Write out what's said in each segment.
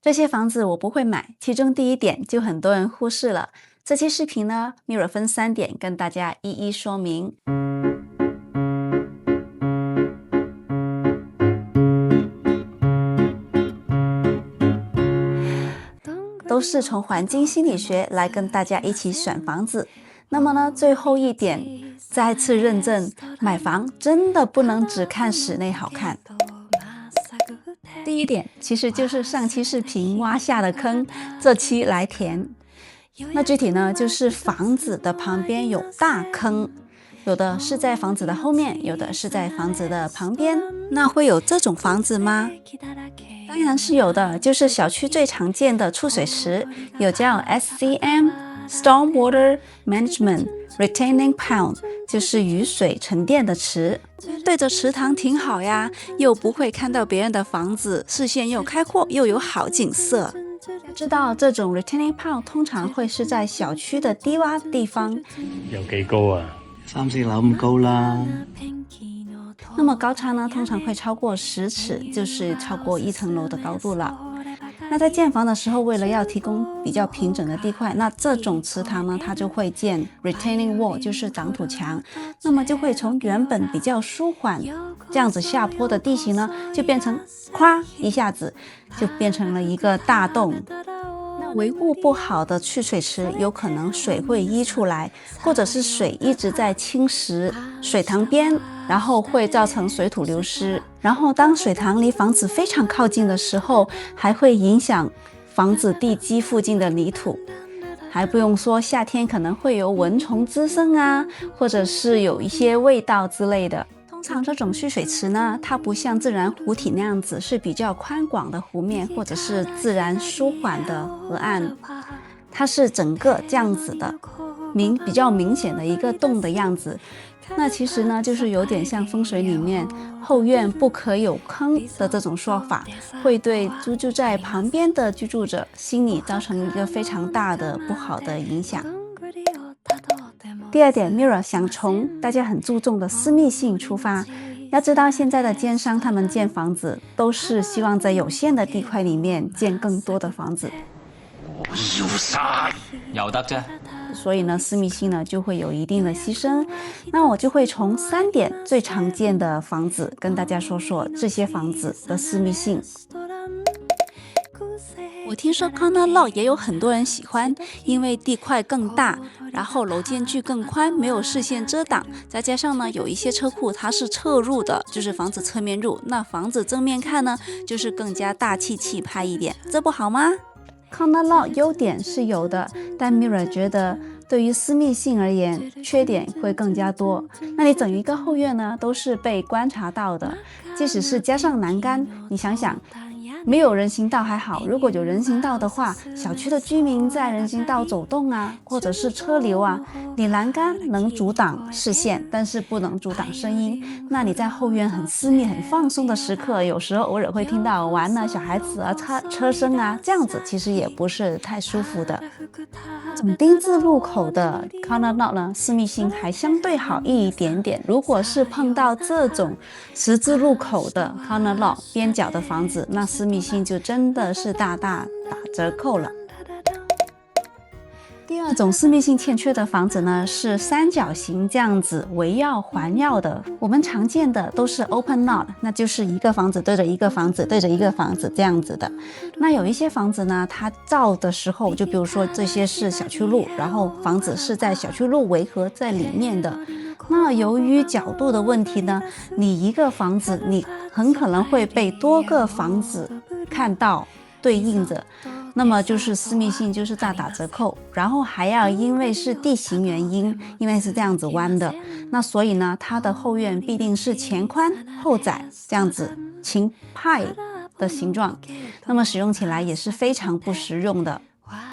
这些房子我不会买，其中第一点就很多人忽视了。这期视频呢 ，Mira 分3点跟大家一一说明。都是从环境心理学来跟大家一起选房子。那么呢，最后一点再次认证，买房真的不能只看室内好看。第一点其实就是上期视频挖下的坑，这期来填。那具体呢，就是房子的旁边有大坑，有的是在房子的后面，有的是在房子的旁边。那会有这种房子吗？当然是有的，就是小区最常见的储水池，有叫 SCM。Stormwater Management Retaining Pond 就是雨水沉淀的池，对着池塘挺好呀，又不会看到别人的房子，视线又开阔，又有好景色。知道这种 Retaining Pond 通常会是在小区的低洼地方。有幾高啊？3、4樓咁高啦。那么高差呢，通常会超过10尺，就是超过1层楼的高度了。那在建房的时候，为了要提供比较平整的地块，那这种池塘呢，它就会建 retaining wall， 就是挡土墙。那么就会从原本比较舒缓这样子下坡的地形呢，就变成咵一下子就变成了一个大洞。那维护不好的蓄水池，有可能水会溢出来，或者是水一直在侵蚀水塘边，然后会造成水土流失。然后当水塘离房子非常靠近的时候，还会影响房子地基附近的泥土。还不用说夏天可能会有蚊虫滋生啊，或者是有一些味道之类的。通常这种蓄水池呢，它不像自然湖体那样子是比较宽广的湖面，或者是自然舒缓的河岸，它是整个这样子的比较明显的一个洞的样子。那其实呢，就是有点像风水里面后院不可有坑的这种说法，会对居住在旁边的居住者心理造成一个非常大的不好的影响。第二点 ，Mira 想从大家很注重的私密性出發。要知道现在的奸商他们建房子都是希望在有限的地块里面建更多的房子。我要晒，有得啫。所以呢，私密性呢就会有一定的牺牲。那我就会从3点最常见的房子跟大家说说这些房子的私密性。我听说 corner lot 也有很多人喜欢，因为地块更大，然后楼间距更宽，没有视线遮挡，再加上呢有一些车库它是侧入的，就是房子侧面入，那房子正面看呢就是更加大气气派一点，这不好吗？corner lot 优点是有的，但 Mira 觉得对于私密性而言，缺点会更加多。那你整一个后院呢，都是被观察到的，即使是加上栏杆，你想想，没有人行道还好，如果有人行道的话，小区的居民在人行道走动啊，或者是车流啊，你栏杆能阻挡视线，但是不能阻挡声音。那你在后院很私密很放松的时刻，有时候偶尔会听到玩啊小孩子啊车声啊，这样子其实也不是太舒服的。这种丁字路口的 corner lot 呢，私密性还相对好一点点。如果是碰到这种十字路口的 corner lot 边角的房子，那私密性就真的是大大打折扣了。第二种私密性欠缺的房子呢，是三角形这样子围绕环绕的。我们常见的都是 open lot， 那就是一个房子对着一个房子对着一个房子这样子的。那有一些房子呢，它造的时候，就比如说这些是小区路，然后房子是在小区路围合在里面的。那由于角度的问题呢，你一个房子你很可能会被多个房子看到对应着，那么就是私密性就是大打折扣。然后还要因为是地形原因，因为是这样子弯的，那所以呢它的后院必定是前宽后窄这样子琴派的形状，那么使用起来也是非常不实用的。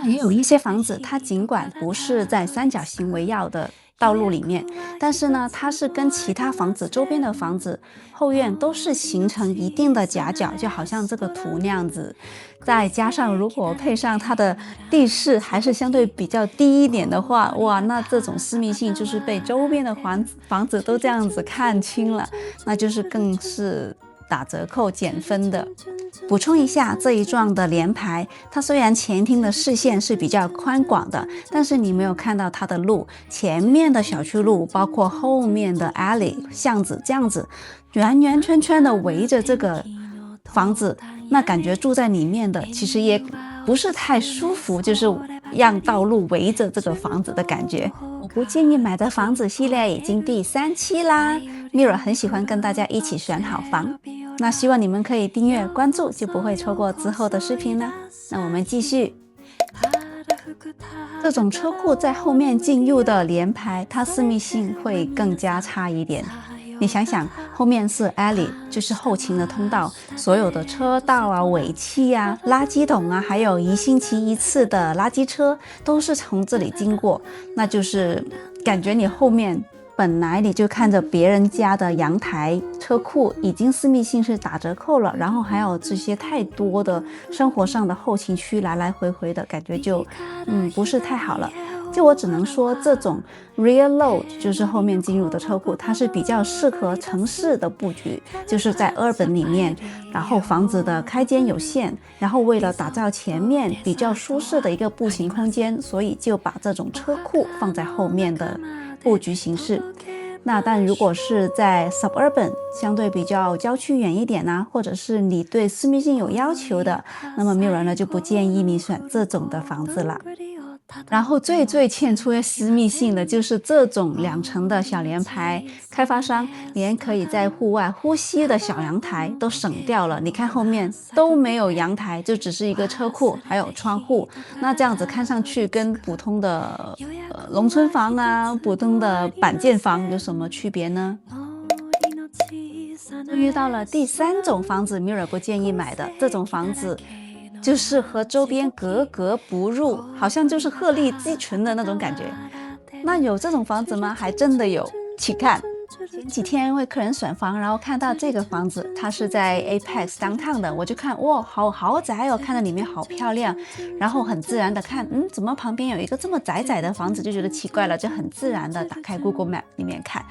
也有一些房子它尽管不是在三角形围绕的道路里面，但是呢它是跟其他房子周边的房子后院都是形成一定的夹角，就好像这个图那样子。再加上如果配上它的地势还是相对比较低一点的话，哇，那这种私密性就是被周边的房子都这样子看清了，那就是更是打折扣减分的。补充一下，这一幢的联排，它虽然前厅的视线是比较宽广的，但是你没有看到它的路，前面的小区路，包括后面的 alley 巷子，这样子圆圆圈圈的围着这个房子，那感觉住在里面的其实也不是太舒服，就是让道路围着这个房子的感觉。我不建议买的房子系列已经第3期啦， Mira 很喜欢跟大家一起选好房，那希望你们可以订阅关注，就不会错过之后的视频了。那我们继续。这种车库在后面进入的联排，它私密性会更加差一点。你想想，后面是 alley， 就是后勤的通道，所有的车道啊、尾气啊、垃圾桶啊，还有1星期1次的垃圾车都是从这里经过，那就是感觉你后面本来你就看着别人家的阳台车库已经私密性是打折扣了，然后还有这些太多的生活上的后勤区来来回回的感觉就不是太好了。就我只能说，这种 rear load 就是后面进入的车库，它是比较适合城市的布局，就是在 urban 里面，然后房子的开间有限，然后为了打造前面比较舒适的一个步行空间，所以就把这种车库放在后面的布局形式。那但如果是在 suburban 相对比较郊区远一点呢，或者是你对私密性有要求的，那么 Mira 呢就不建议你选这种的房子了。然后最欠缺私密性的就是这种2层的小联排，开发商连可以在户外呼吸的小阳台都省掉了。你看后面都没有阳台，就只是一个车库还有窗户，那这样子看上去跟普通的农村房啊、普通的板间房有什么区别呢？遇到了第3种房子 Mira 不建议买的，这种房子就是和周边格格不入，好像就是鹤立鸡群的那种感觉。那有这种房子吗？还真的有，请看。前几天为客人选房，然后看到这个房子，它是在 Apex Downtown 的，我就看，哇，好豪宅哦，看到里面好漂亮，然后很自然的看，怎么旁边有一个这么窄窄的房子，就觉得奇怪了，就很自然的打开 Google Map 里面看，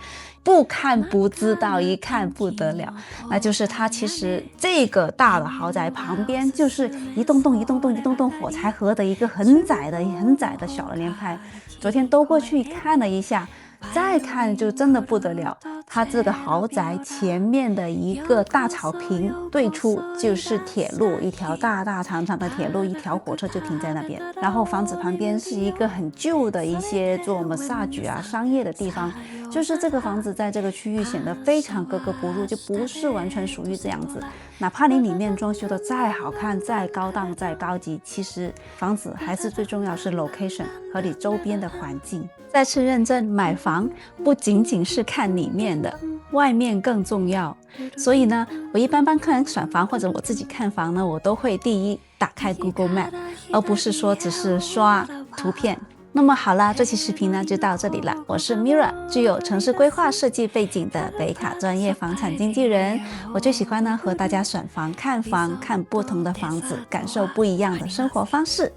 不看不知道，一看不得了，那就是它其实这个大的豪宅旁边就是一栋栋火柴盒的一个很窄的小的联排。昨天兜过去看了一下，再看就真的不得了，它这个豪宅前面的一个大草坪对出就是铁路，一条大长的铁路，一条火车就停在那边，然后房子旁边是一个很旧的一些做 massage 啊商业的地方，就是这个房子在这个区域显得非常格格不入，就不是完全属于这样子。哪怕你里面装修的再好看、再高档、再高级，其实房子还是最重要是 location 和你周边的环境。再次认证，买房不仅仅是看里面的，外面更重要。所以呢，我一般帮客人选房或者我自己看房呢，我都会第一打开 Google Map， 而不是说只是刷图片。那么好啦，这期视频呢就到这里了。我是 Mira， 具有城市规划设计背景的北卡专业房产经纪人。我最喜欢呢和大家选房、看房、看不同的房子，感受不一样的生活方式。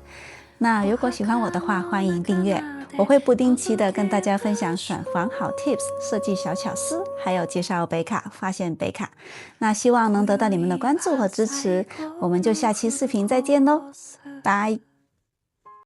那如果喜欢我的话，欢迎订阅。我会不定期的跟大家分享选房好 tips、设计小巧思，还有介绍北卡、发现北卡。那希望能得到你们的关注和支持，我们就下期视频再见喽，拜。